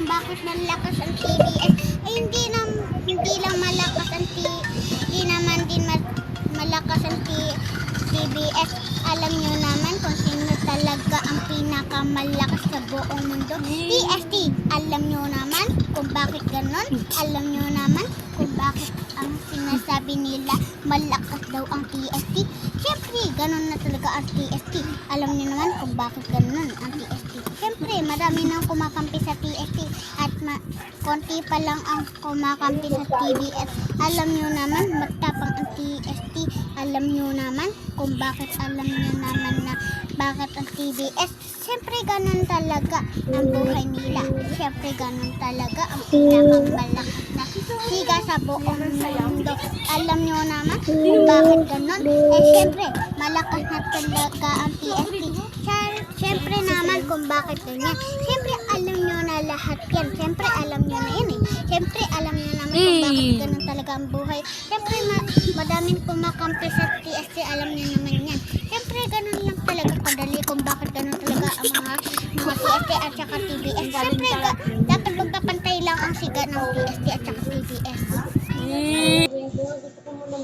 kung bakit malakas ang TBS. Ay, hindi lang malakas ang hindi naman din malakas ang TBS. Alam nyo naman kung sino talaga ang pinakamalakas sa buong mundo. TST. Alam nyo naman kung bakit ganon. Alam nyo naman kung bakit ang sinasabi nila malakas daw ang TST. Siyempre, ganon na talaga ang TST. Alam nyo naman kung bakit ganon ang TST. Siyempre, marami nang kumakampi sa TST at konti pa lang ang kumakampi sa TBS. Alam nyo naman, magtapang ang TST. Alam nyo naman kung bakit alam nyo naman na bakit ang TBS. Siyempre, ganon talaga ang buhay nila. Siyempre, ganon talaga ang pinakamalakas na siga sa buong mundo. Alam nyo naman kung bakit ganon. Eh, siyempre, malakas na talaga ang TST. Siyempre naman kung bakit ganyan. Siyempre, alam nyo na lahat yan. Siyempre, alam nyo na yan eh. Siyempre, alam nyo naman kung bakit ganun talaga ang buhay. Siyempre, madaming kumakampi sa TST. Alam nyo naman yan. Siyempre, ganun lang talaga kadali kung bakit ganun talaga ang mga TST at saka TBS. Siyempre, dapat magpapantay lang ang siga ng TST at saka TBS. Gusto ko muna